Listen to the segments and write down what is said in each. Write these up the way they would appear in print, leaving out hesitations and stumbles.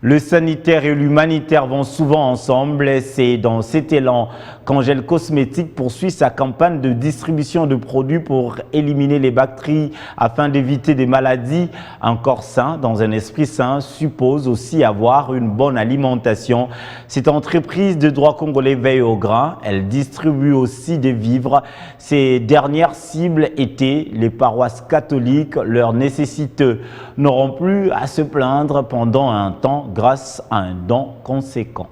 Le sanitaire et l'humanitaire vont souvent ensemble. C'est dans cet élan qu'Angel Cosmétiques poursuit sa campagne de distribution de produits pour éliminer les bactéries afin d'éviter des maladies. Un corps sain dans un esprit sain suppose aussi avoir une bonne alimentation. Cette entreprise de droit congolais veille au grain. Elle distribue aussi des vivres. Ses dernières cibles étaient les paroisses catholiques. Leurs nécessiteux n'auront plus à se plaindre pendant un temps grâce à un don conséquent.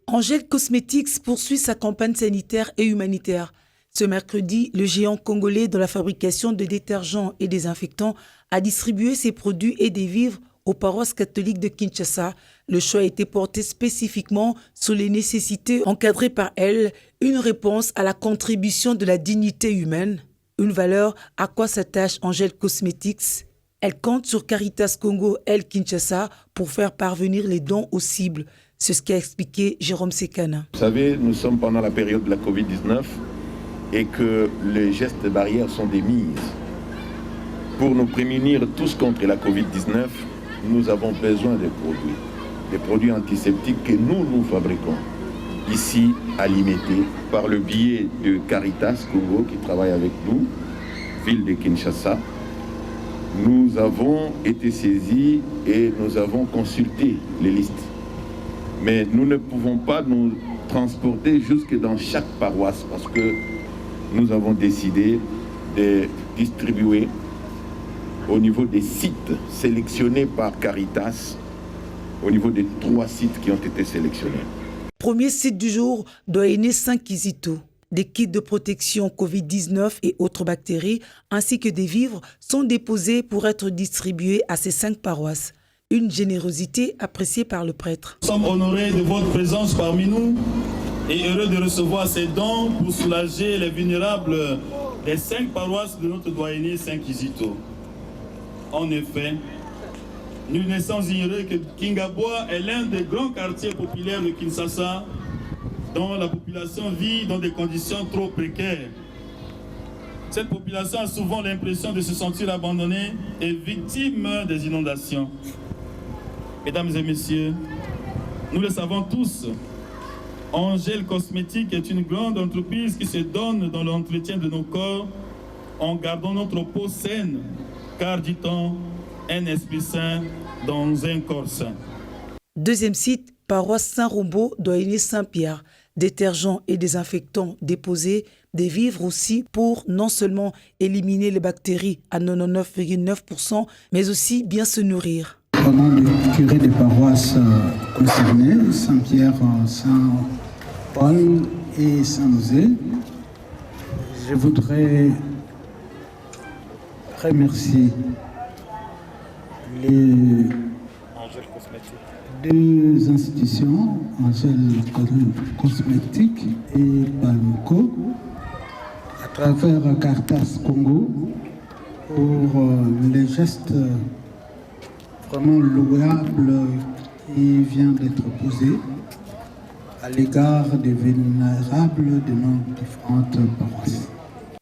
Angel Cosmétiques poursuit sa campagne sanitaire et humanitaire. Ce mercredi, le géant congolais de la fabrication de détergents et désinfectants a distribué ses produits et des vivres aux paroisses catholiques de Kinshasa. Le choix a été porté spécifiquement sur les nécessités encadrées par elles, une réponse à la contribution de la dignité humaine, une valeur à quoi s'attache Angel Cosmétiques. Elle compte sur Caritas Congo El Kinshasa pour faire parvenir les dons aux cibles. C'est ce qu'a expliqué Jérôme Sekana. Vous savez, nous sommes pendant la période de la Covid-19 et que les gestes barrières sont des mises. Pour nous prémunir tous contre la Covid-19, nous avons besoin des produits antiseptiques que nous fabriquons ici à Limete par le biais de Caritas Congo qui travaille avec nous, ville de Kinshasa. Nous avons été saisis et nous avons consulté les listes. Mais nous ne pouvons pas nous transporter jusque dans chaque paroisse parce que nous avons décidé de distribuer au niveau des sites sélectionnés par Caritas, au niveau des 3 sites qui ont été sélectionnés. Premier site du jour, Doyene Saint-Kizito. Des kits de protection Covid-19 et autres bactéries, ainsi que des vivres, sont déposés pour être distribués à ces 5 paroisses. Une générosité appréciée par le prêtre. Nous sommes honorés de votre présence parmi nous et heureux de recevoir ces dons pour soulager les vulnérables des 5 paroisses de notre doyenné Saint-Kizito. En effet, nul n'est sans ignorer que Kingaboa est l'un des grands quartiers populaires de Kinshasa, dont la population vit dans des conditions trop précaires. Cette population a souvent l'impression de se sentir abandonnée et victime des inondations. Mesdames et messieurs, nous le savons tous, Angel Cosmétiques est une grande entreprise qui se donne dans l'entretien de nos corps en gardant notre peau saine, car dit-on, un esprit sain dans un corps sain. Deuxième site, paroisse Saint-Rombaud, Doyenné Saint-Pierre. Détergents et désinfectants déposés, des vivres aussi pour non seulement éliminer les bactéries à 99,9%, mais aussi bien se nourrir. Au nom du curé des paroisses concernées, Saint-Pierre, Saint-Paul et Saint-Nosé, je voudrais remercier les 2 institutions, Angel Cosmétiques et Palmco, à travers Caritas Congo, pour les gestes vraiment louables qui viennent d'être posés à l'égard des vulnérables de nos différentes paroisses.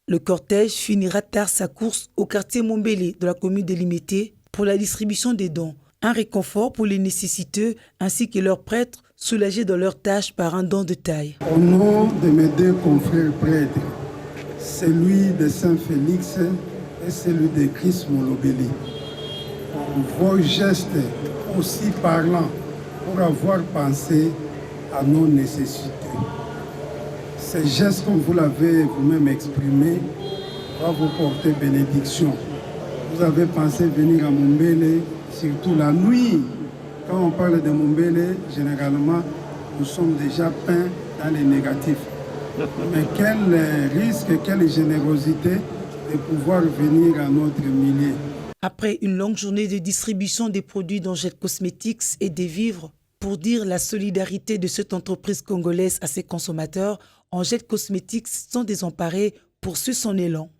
Le cortège finira tard sa course au quartier Mombélé de la commune de Limete pour la distribution des dons. Un réconfort pour les nécessiteux ainsi que leurs prêtres soulagés dans leurs tâches par un don de taille. Au nom de mes 2 confrères prêtres, celui de Saint-Félix et celui de Christ Molobéli, vos gestes aussi parlants pour avoir pensé à nos nécessités. Ces gestes, comme vous l'avez vous-même exprimé, doivent vous porter bénédiction. Vous avez pensé venir à Mombélé, surtout la nuit. Quand on parle de Mombélé, généralement, nous sommes déjà peints dans les négatifs. Mais quel risque, quelle générosité de pouvoir venir à notre milieu. Après une longue journée de distribution des produits d'Angel Cosmétiques et des vivres, pour dire la solidarité de cette entreprise congolaise à ses consommateurs, Angel Cosmétiques, sans désemparer, poursuit son élan.